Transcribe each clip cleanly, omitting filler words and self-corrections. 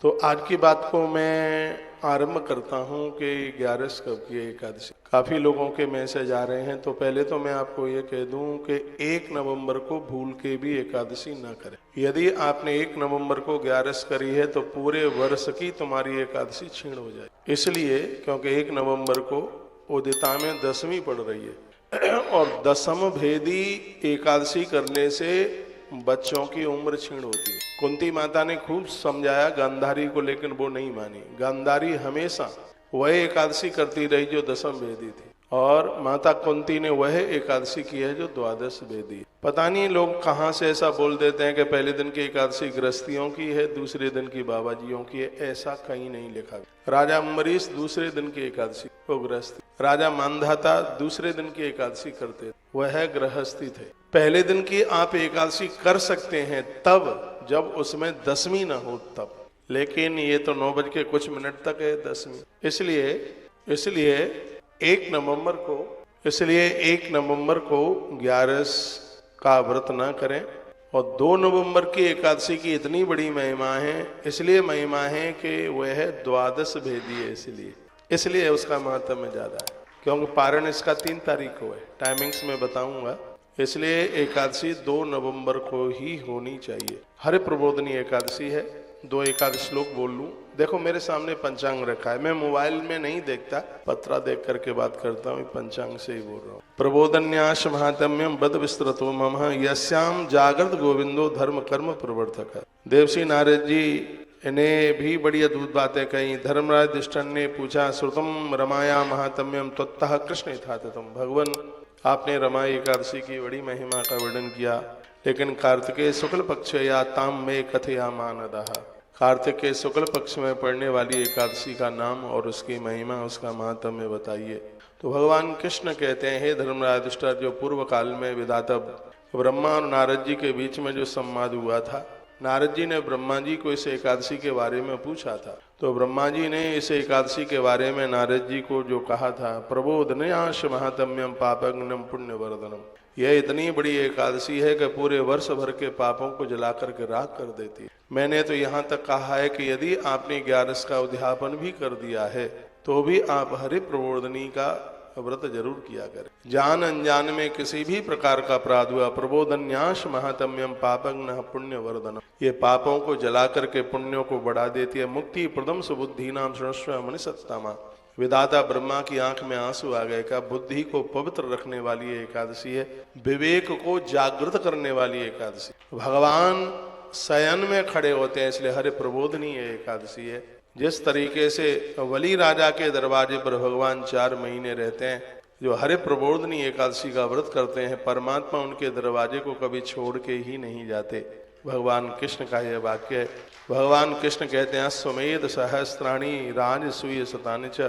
तो आज की बात को मैं आरंभ करता हूं कि 11 कब की है एकादशी। काफ़ी लोगों के मैसेज आ रहे हैं, तो पहले तो मैं आपको ये कह दूं कि 1 नवंबर को भूल के भी एकादशी ना करें। यदि आपने 1 नवंबर को 11 करी है तो पूरे वर्ष की तुम्हारी एकादशी छीण हो जाए, इसलिए क्योंकि 1 नवंबर को उदिता में दशमी पड़ रही है और दशम भेदी एकादशी करने से बच्चों की उम्र छीण होती है। कुंती माता ने खूब समझाया गांधारी को, लेकिन वो नहीं मानी। गांधारी हमेशा वह एकादशी करती रही जो दशम भेदी थी, और माता कुंती ने वह एकादशी की है जो द्वादश भेदी। पता नहीं लोग कहाँ से ऐसा बोल देते हैं कि पहले दिन की एकादशी गृहस्थियों की है, दूसरे दिन की बाबाजियों की है। ऐसा कहीं नहीं लिखा। राजा अम्बरीश दूसरे दिन की एकादशी वो गृहस्थी, राजा मानधाता दूसरे दिन की एकादशी करते, वह गृहस्थी थे। पहले दिन की आप एकादशी कर सकते हैं तब जब उसमें दशमी ना हो तब, लेकिन ये तो 9 बज के कुछ मिनट तक है दशमी। इसलिए 1 नवंबर को 11 का व्रत ना करें। और 2 नवंबर की एकादशी की इतनी बड़ी महिमा है, इसलिए महिमा है कि वह द्वादश भेदी है, इसलिए उसका महत्व ज्यादा है, क्योंकि पारण इसका 3 तारीख को है। टाइमिंग्स में बताऊंगा। इसलिए एकादशी 2 नवंबर को ही होनी चाहिए। हरि प्रबोधनी एकादशी है। 2 एकादश श्लोक बोल लूं। देखो मेरे सामने पंचांग रखा है, मैं मोबाइल में नहीं देखता, पत्रा देख करके बात करता हूँ, पंचांग से ही बोल रहा हूँ। प्रबोधन्यास महात्म्यम बद विस्तृतो मम यस्याम जागृत गोविंदो धर्म कर्म प्रवर्तक। देवसी नारद जी ने भी बड़ी अद्भुत बातें कही। धर्मराज युधिष्ठिर ने पूछा, श्रुतम रमाया महात्म्यम त्वत्तः कृष्ण यथातथम। भगवान आपने रमा एकादशी की बड़ी महिमा का वर्णन किया, लेकिन कार्तिकेय शुक्ल पक्ष या ताम में कथया मानदः। कार्तिक के शुक्ल पक्ष में पड़ने वाली एकादशी का नाम और उसकी महिमा, उसका महात्म्य बताइए। तो भगवान कृष्ण कहते हैं, हे धर्मराज युधिष्ठिर, जो पूर्व काल में विधाता ब्रह्मा और नारद जी के बीच में जो संवाद हुआ था, नारद जी ने ब्रह्मा जी को इस एकादशी के बारे में पूछा था। तो ब्रह्मा जी ने इस एकादशी के बारे में नारद जी को जो कहा था, प्रबोधन्यास महात्म्यम पापग्नम पुण्य वर्धनम। यह इतनी बड़ी एकादशी है कि पूरे वर्ष भर के पापों को जला करके राख कर देती है। मैंने तो यहाँ तक कहा है कि यदि आपने 11 का उद्यापन भी कर दिया है तो भी आप हरि प्रबोधनी का व्रत जरूर किया करें। जान अनजान में किसी भी प्रकार का अपराध हुआ, प्रबोधन्यास महात्म्यम पापग्न पुण्य वर्धनम, ये पापों को जला करके पुण्यों को बढ़ा देती है। मुक्ति प्रदम सुबुद्धि नाम शृणस्व मनुष्यत्तमा। विधाता ब्रह्मा की आंख में आंसू आ गए। का बुद्धि को पवित्र रखने वाली एकादशी है, विवेक को जागृत करने वाली एकादशी। भगवान शयन में खड़े होते हैं, इसलिए हरि प्रबोधनी एकादशी है। जिस तरीके से वली राजा के दरवाजे पर भगवान 4 महीने रहते हैं, जो हरि प्रबोधनी एकादशी का व्रत करते हैं, परमात्मा उनके दरवाजे को कभी छोड़ के ही नहीं जाते। भगवान कृष्ण का यह वाक्य है। भगवान कृष्ण कहते हैं, स्वमेध सहस्त्राणी राजसूय शतानि च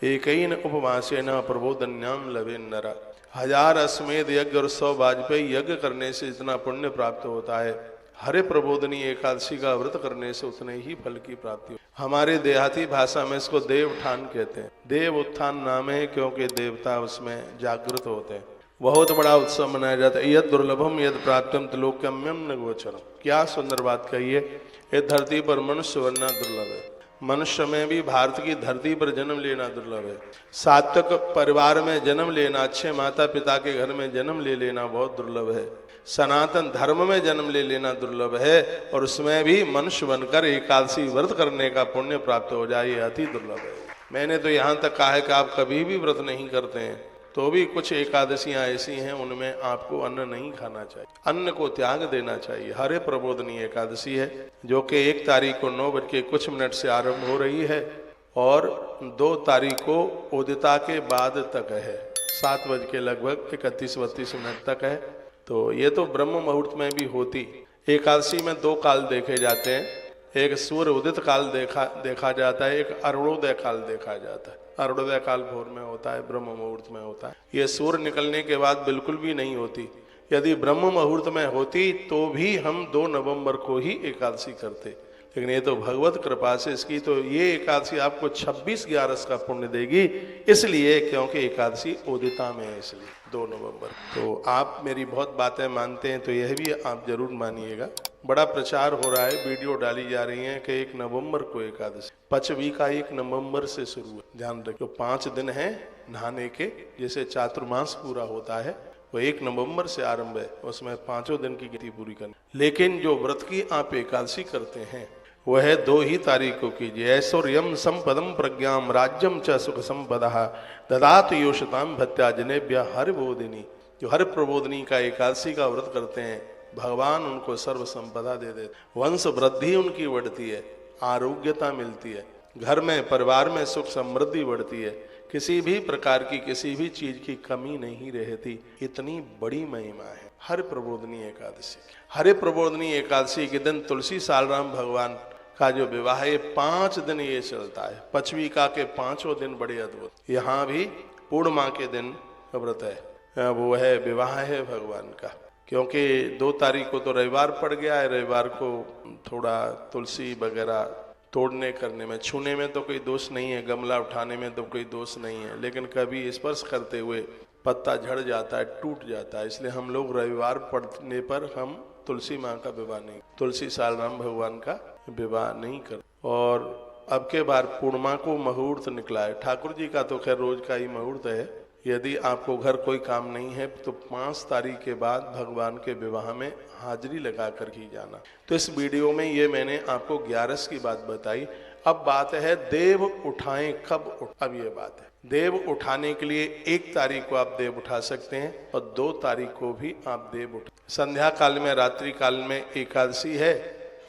एकैन उपवासेन प्रबोधन्याम लवे नरा। 1000 अश्वमेध यज्ञ और 100 वाजपेयी यज्ञ करने से जितना पुण्य प्राप्त होता है, हरे प्रबोधनी एकादशी का व्रत करने से उतने ही फल की प्राप्ति हो। हमारे देहाती भाषा में इसको देव उत्थान कहते हैं। देव उत्थान नाम है क्योंकि देवता उसमें जागृत होते हैं। बहुत बड़ा उत्सव मनाया जाता है। यद दुर्लभम यद प्राप्तम त्रिलोक्यम्यम न गोचरम। क्या सुंदर बात कही है। ये धरती पर मनुष्य बनना दुर्लभ है। मनुष्य में भी भारत की धरती पर जन्म लेना दुर्लभ है। सात्विक परिवार में जन्म लेना, अच्छे माता पिता के घर में जन्म ले लेना बहुत दुर्लभ है। सनातन धर्म में जन्म ले लेना दुर्लभ है, और उसमें भी मनुष्य बनकर एकादशी व्रत करने का पुण्य प्राप्त हो जाए, ये अति दुर्लभ है। मैंने तो यहाँ तक कहा है कि आप कभी भी व्रत नहीं करते हैं तो भी कुछ एकादशियां ऐसी हैं उनमें आपको अन्न नहीं खाना चाहिए, अन्न को त्याग देना चाहिए। हरे प्रबोधनी एकादशी है जो कि 1 तारीख को 9 बज के कुछ मिनट से आरंभ हो रही है और 2 तारीख को उदिता के बाद तक है, 7 बज के लगभग 31-32 मिनट तक है। तो ये तो ब्रह्म मुहूर्त में भी होती। एकादशी में 2 काल देखे जाते हैं, एक सूर्य उदित काल देखा जाता है, एक अरुणोदय काल देखा जाता है। अरुणोदय काल भोर में होता है, ब्रह्म मुहूर्त में होता है। ये सूर्य निकलने के बाद बिल्कुल भी नहीं होती। यदि ब्रह्म मुहूर्त में होती तो भी हम 2 नवंबर को ही एकादशी करते, लेकिन ये तो भगवत कृपा से इसकी तो ये एकादशी आपको 26-11 का पुण्य देगी, इसलिए क्योंकि एकादशी उदिता में है, इसलिए 2 नवंबर। तो आप मेरी बहुत बातें मानते हैं तो यह भी आप जरूर मानिएगा। बड़ा प्रचार हो रहा है, वीडियो डाली जा रही है कि 1 नवंबर को एकादशी, पचवी का 1 नवंबर से शुरू है। ध्यान रखिए 5 दिन है नहाने के, जैसे चातुर्मास पूरा होता है वो 1 नवंबर से आरंभ है, उसमें 5 दिन की गिनती पूरी करनी। लेकिन जो व्रत की आप एकादशी करते हैं वह 2 ही तारीख को कीजिए। ऐश्वर्यम संपदम प्रज्ञाम राज्यम च सुख संपदा ददात योषताम भत्या जनेभ्य हर बोधिनी। जो हर प्रबोधनी का एकादशी का व्रत करते हैं भगवान उनको सर्व संपदा दे देते, वंश वृद्धि उनकी बढ़ती है, आरोग्यता मिलती है, घर में परिवार में सुख समृद्धि बढ़ती है, किसी भी प्रकार की किसी भी चीज की कमी नहीं रहती। इतनी बड़ी महिमा है हर प्रबोधनी एकादशी। हर प्रबोधनी एकादशी के दिन तुलसी सालराम भगवान का जो विवाह है 5 दिन ये चलता है। पचवीका के 5 दिन बड़े अद्भुत। यहाँ भी पूर्णिमा के दिन व्रत है, वो है विवाह है भगवान का। क्योंकि 2 तारीख को तो रविवार पड़ गया है, रविवार को थोड़ा तुलसी वगैरह तोड़ने करने में, छूने में तो कोई दोष नहीं है, गमला उठाने में तो कोई दोष नहीं है, लेकिन कभी स्पर्श करते हुए पत्ता झड़ जाता है, टूट जाता है, इसलिए हम लोग रविवार पड़ने पर हम तुलसी माँ का विवाह नहीं, तुलसी सालराम भगवान का विवाह नहीं कर। और अब के बार पूर्णिमा को मुहूर्त निकला है। ठाकुर जी का तो खैर रोज का ही मुहूर्त है। यदि आपको घर कोई काम नहीं है तो 5 तारीख के बाद भगवान के विवाह में हाजिरी लगा कर ही जाना। तो इस वीडियो में ये मैंने आपको 11 की बात बताई। अब बात है देव उठाएं कब अब ये बात है, देव उठाने के लिए 1 तारीख को आप देव उठा सकते हैं और 2 तारीख को भी आप देव उठा। संध्या काल में, रात्रि काल में एकादशी है,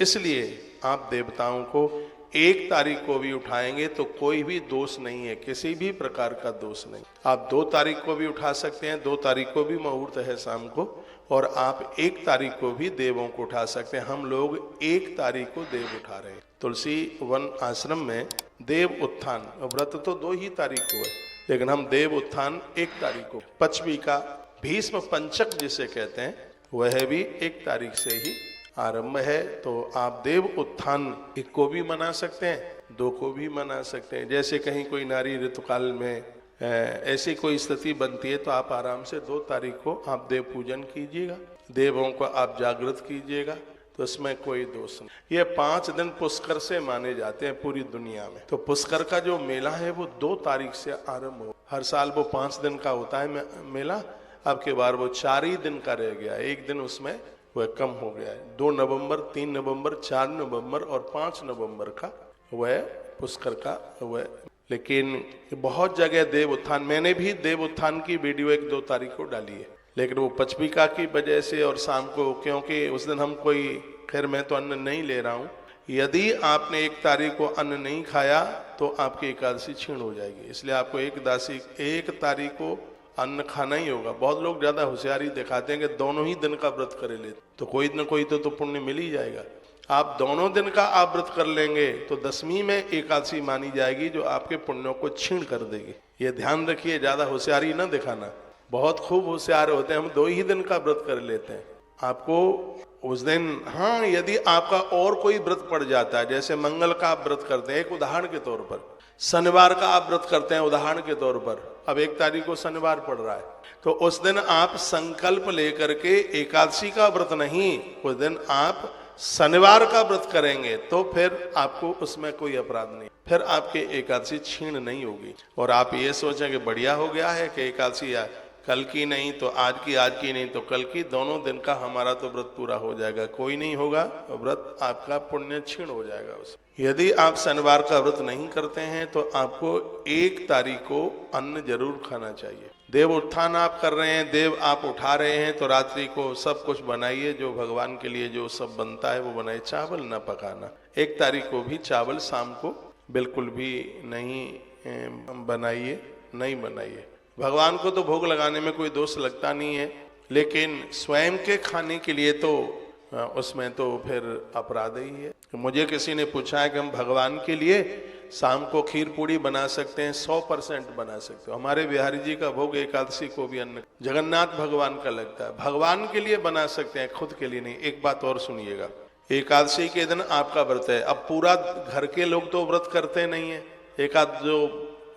इसलिए आप देवताओं को 1 तारीख को भी उठाएंगे तो कोई भी दोष नहीं है, किसी भी प्रकार का दोष नहीं। आप 2 तारीख को भी उठा सकते हैं, 2 तारीख को भी मुहूर्त है शाम को, और आप 1 तारीख को भी देवों को उठा सकते हैं। हम लोग 1 तारीख को देव उठा रहे हैं। तुलसी वन आश्रम में देव उत्थान व्रत तो 2 ही तारीख को है, लेकिन हम देव उत्थान 1 तारीख को, पचवी का भीष्म पंचक जिसे कहते हैं वह भी 1 तारीख से ही आरंभ है। तो आप देव उत्थान 1 को भी मना सकते हैं, 2 को भी मना सकते हैं। जैसे कहीं कोई नारी ऋतुकाल में ऐसी कोई स्थिति बनती है तो आप आराम से 2 तारीख को आप देव पूजन कीजिएगा, देवों को आप जागृत कीजिएगा, तो इसमें कोई दोष नहीं। ये 5 दिन पुष्कर से माने जाते हैं पूरी दुनिया में। तो पुष्कर का जो मेला है वो 2 तारीख से आरंभ हो, हर साल वो 5 दिन का होता है मेला, अब के बार वो 4 ही दिन का रह गया, 1 दिन उसमें वह कम हो गया है। 2 नवंबर, 3 नवंबर, 4 नवंबर और 5 नवंबर का वह पुष्कर का वह। लेकिन बहुत जगह देव उत्थान, मैंने भी देव उत्थान की वीडियो 1-2 तारीख को डाली है, लेकिन वो पचविका की वजह से और शाम को, क्योंकि उस दिन हम कोई, खैर मैं तो अन्न नहीं ले रहा हूँ, यदि आपने 1 तारीख को अन्न नहीं खाया तो आपकी एकादशी छीण हो जाएगी, इसलिए आपको 1 तारीख को अन्न खाना ही होगा। बहुत लोग ज्यादा होशियारी दिखाते हैं कि दोनों ही दिन का व्रत कर ले तो कोई न कोई तो पुण्य मिल ही जाएगा। आप दोनों दिन का आप व्रत कर लेंगे तो 10वीं में एकादशी मानी जाएगी जो आपके पुण्यों को छीण कर देगी। ये ध्यान रखिए, ज्यादा होशियारी ना दिखाना। बहुत खूब होशियार होते हैं, हम 2 ही दिन का व्रत कर लेते हैं। आपको उस दिन, हाँ, यदि आपका और कोई व्रत पड़ जाता है, जैसे मंगल का आप व्रत करते हैं एक उदाहरण के तौर पर, शनिवार का आप व्रत करते हैं उदाहरण के तौर पर, अब 1 तारीख को शनिवार पड़ रहा है, तो उस दिन आप संकल्प लेकर के एकादशी का व्रत नहीं, उस दिन आप शनिवार का व्रत करेंगे तो फिर आपको उसमें कोई अपराध नहीं, फिर आपके एकादशी छीण नहीं होगी। और आप ये सोचें कि बढ़िया हो गया है कि एकादशी कल की नहीं तो आज की नहीं तो कल की, दोनों दिन का हमारा तो व्रत पूरा हो जाएगा, कोई नहीं होगा व्रत, आपका पुण्य क्षीण हो जाएगा उसमें। यदि आप शनिवार का व्रत नहीं करते हैं तो आपको 1 तारीख को अन्न जरूर खाना चाहिए। देव उत्थान आप कर रहे हैं, देव आप उठा रहे हैं, तो रात्रि को सब कुछ बनाइए, जो भगवान के लिए जो सब बनता है वो बनाइए, चावल न पकाना। 1 तारीख को भी चावल शाम को बिल्कुल भी नहीं बनाइए। भगवान को तो भोग लगाने में कोई दोष लगता नहीं है, लेकिन स्वयं के खाने के लिए तो उसमें तो फिर अपराध ही है। मुझे किसी ने पूछा है कि हम भगवान के लिए शाम को खीर पूड़ी बना सकते हैं, 100% बना सकते हो। हमारे बिहारी जी का भोग एकादशी को भी अन्न जगन्नाथ भगवान का लगता है, भगवान के लिए बना सकते हैं, खुद के लिए नहीं। एक बात और सुनिएगा, एकादशी के दिन आपका व्रत है, अब पूरा घर के लोग तो व्रत करते नहीं है, एक आध जो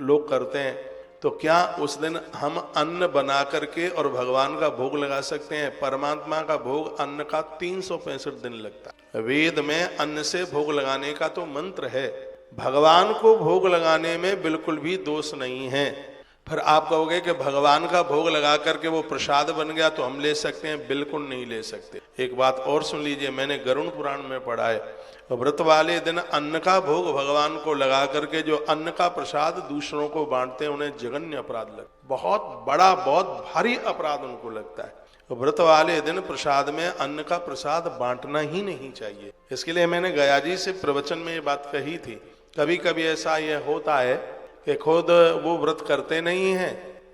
लोग करते हैं, तो क्या उस दिन हम अन्न बना करके और भगवान का भोग लगा सकते हैं? परमात्मा का भोग अन्न का 365 दिन लगता है। वेद में अन्न से भोग लगाने का तो मंत्र है, भगवान को भोग लगाने में बिल्कुल भी दोष नहीं है। फिर आप कहोगे कि भगवान का भोग लगा करके वो प्रसाद बन गया तो हम ले सकते हैं? बिल्कुल नहीं ले सकते। एक बात और सुन लीजिए, मैंने गरुड़ पुराण में पढ़ा है, व्रत वाले दिन अन्न का भोग भगवान को लगा करके जो अन्न का प्रसाद दूसरों को बांटते हैं उन्हें जघन्य अपराध लगता है, बहुत बड़ा बहुत भारी अपराध उनको लगता है। व्रत वाले दिन प्रसाद में अन्न का प्रसाद बांटना ही नहीं चाहिए। इसके लिए मैंने गया जी से प्रवचन में ये बात कही थी। कभी कभी ऐसा यह होता है कि खुद वो व्रत करते नहीं हैं,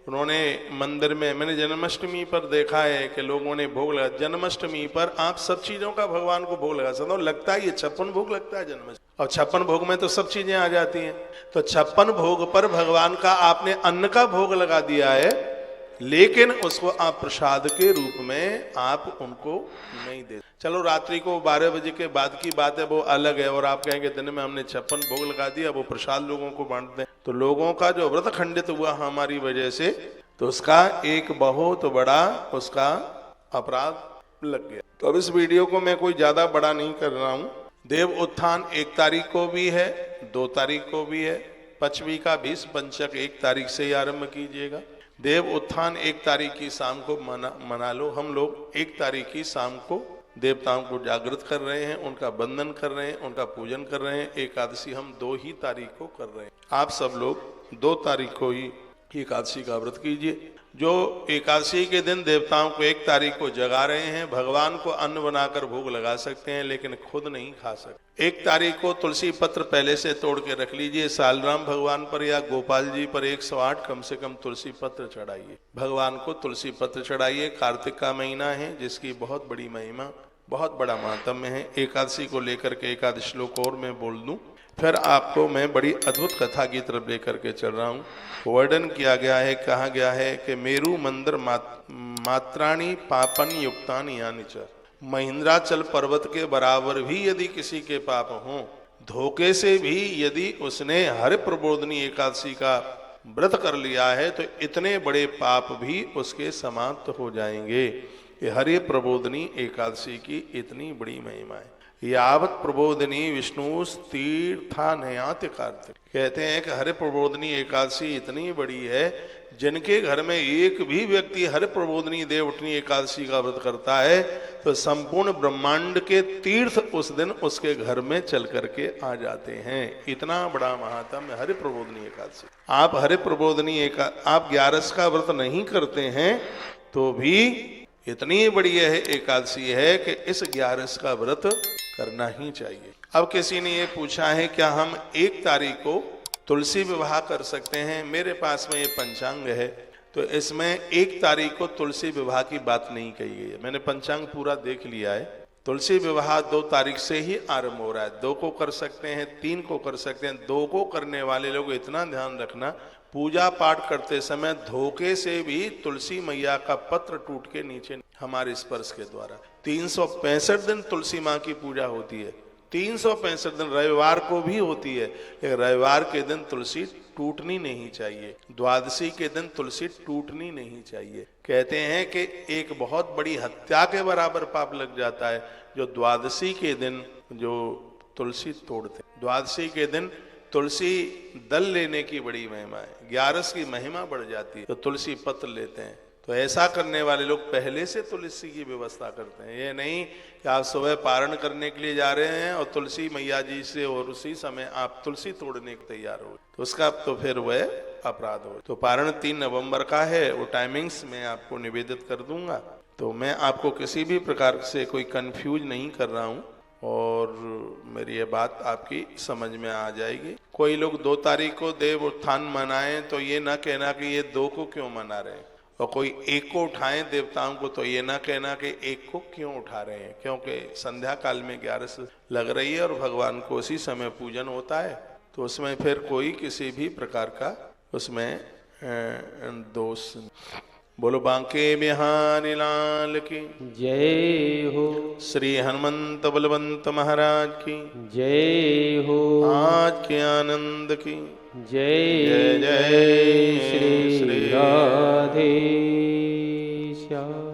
उन्होंने मंदिर में, मैंने जन्माष्टमी पर देखा है कि लोगों ने भोग लगा। जन्माष्टमी पर आप सब चीजों का भगवान को भोग लगा सकते हो, लगता है ये 56 भोग लगता है जन्माष्टमी, और 56 भोग में तो सब चीजें आ जाती हैं। तो 56 भोग पर भगवान का आपने अन्न का भोग लगा दिया है, लेकिन उसको आप प्रसाद के रूप में आप उनको नहीं दे। चलो रात्रि को 12 बजे के बाद की बात है, वो अलग है, और आप कहेंगे दिन में हमने 56 भोग लगा दिया, वो प्रसाद लोगों को बांट दें, तो लोगों का जो व्रत खंडित हुआ हमारी वजह से, तो उसका एक बहुत बड़ा उसका अपराध लग गया। तो अब इस वीडियो को मैं कोई ज्यादा बड़ा नहीं कर रहा हूं। देव उत्थान 1 तारीख को भी है, 2 तारीख को भी है, पचवी का भीष्म पंचक 1 तारीख से ही आरंभ कीजिएगा। देव उत्थान 1 तारीख की शाम को मना लो। हम लोग 1 तारीख की शाम को देवताओं को जागृत कर रहे हैं, उनका वंदन कर रहे हैं, उनका पूजन कर रहे हैं। एकादशी हम 2 ही तारीख को कर रहे हैं। आप सब लोग 2 तारीख को ही एकादशी का व्रत कीजिए। जो एकादशी के दिन देवताओं को 1 तारीख को जगा रहे हैं, भगवान को अन्न बनाकर भोग लगा सकते हैं, लेकिन खुद नहीं खा सकते। 1 तारीख को तुलसी पत्र पहले से तोड़ के रख लीजिए, सालराम भगवान पर या गोपाल जी पर 108 कम से कम तुलसी पत्र चढ़ाइए, भगवान को तुलसी पत्र चढ़ाइए। कार्तिक का महीना है जिसकी बहुत बड़ी महिमा, बहुत बड़ा महात्म्य है। एकादशी को लेकर के एक आध श्लोक और मैं बोल दूं, फिर आपको मैं बड़ी अद्भुत कथा की तरफ लेकर के चल रहा हूँ। वर्णन किया गया है, कहा गया है कि मेरु मंदिर मात्राणी पापन युक्तानि यानि च, महेंद्राचल पर्वत के बराबर भी यदि किसी के पाप हों, धोखे से भी यदि उसने हरि प्रबोधनी एकादशी का व्रत कर लिया है, तो इतने बड़े पाप भी उसके समाप्त हो जाएंगे। ये हरि प्रबोधनी एकादशी की इतनी बड़ी महिमा है। यावत प्रबोधनी विष्णु तीर्था नयाति कार्तिक, कहते हैं कि हरि प्रबोधनी एकादशी इतनी बड़ी है, जिनके घर में एक भी व्यक्ति हरि प्रबोधनी देवउठनी एकादशी का व्रत करता है तो संपूर्ण ब्रह्मांड के तीर्थ उस दिन उसके घर में चल करके आ जाते हैं। इतना बड़ा महात्म्य हरि प्रबोधनी एकादशी। आप हरि प्रबोधनी आप 11 का व्रत नहीं करते हैं तो भी इतनी बड़ी यह एकादशी है कि इस 11 का व्रत करना ही चाहिए। अब किसी ने ये पूछा है क्या हम 1 तारीख को तुलसी विवाह कर सकते हैं? मेरे पास में ये पंचांग है, तो इसमें 1 तारीख को तुलसी विवाह की बात नहीं कही गई है। मैंने पंचांग पूरा देख लिया है। तुलसी विवाह 2 तारीख से ही आरंभ हो रहा है। 2 को कर सकते हैं, 3 को कर सकते हैं। 2 को करने वाले लोग इतना ध्यान रखना, पूजा पाठ करते समय धोखे से भी तुलसी मैया का पत्र टूट के नीचे हमारे स्पर्श के द्वारा 365 दिन तुलसी माँ की पूजा होती है। 365 दिन, रविवार को भी होती है, लेकिन रविवार के दिन तुलसी टूटनी नहीं चाहिए, द्वादशी के दिन तुलसी टूटनी नहीं चाहिए। कहते हैं कि एक बहुत बड़ी हत्या के बराबर पाप लग जाता है जो द्वादशी के दिन जो तुलसी तोड़ते। द्वादशी के दिन तुलसी दल लेने की बड़ी महिमा है, 11 की महिमा बढ़ जाती है, तो तुलसी पत्र लेते हैं। तो ऐसा करने वाले लोग पहले से तुलसी की व्यवस्था करते हैं। ये नहीं कि आप सुबह पारण करने के लिए जा रहे हैं और तुलसी मैया जी से और उसी समय आप तुलसी तोड़ने को तैयार हो, तो उसका तो फिर वह अपराध हो। तो पारण 3 नवंबर का है, वो टाइमिंग्स मैं आपको निवेदित कर दूंगा। तो मैं आपको किसी भी प्रकार से कोई कंफ्यूज नहीं कर रहा हूँ और मेरी ये बात आपकी समझ में आ जाएगी। कोई लोग 2 तारीख को देव उत्थान मनाएं तो ये ना कहना कि ये 2 को क्यों मना रहे हैं, और कोई 1 को उठाएं देवताओं को तो ये ना कहना कि 1 को क्यों उठा रहे हैं, क्योंकि संध्या काल में 11 लग रही है और भगवान को उसी समय पूजन होता है, तो उसमें फिर कोई किसी भी प्रकार का उसमें दोष। बोलो बांके बिहारी लाल की जय हो, श्री हनुमंत बलवंत महाराज की जय हो, आज के आनंद की जय जय श्री श्री राधे श्याम।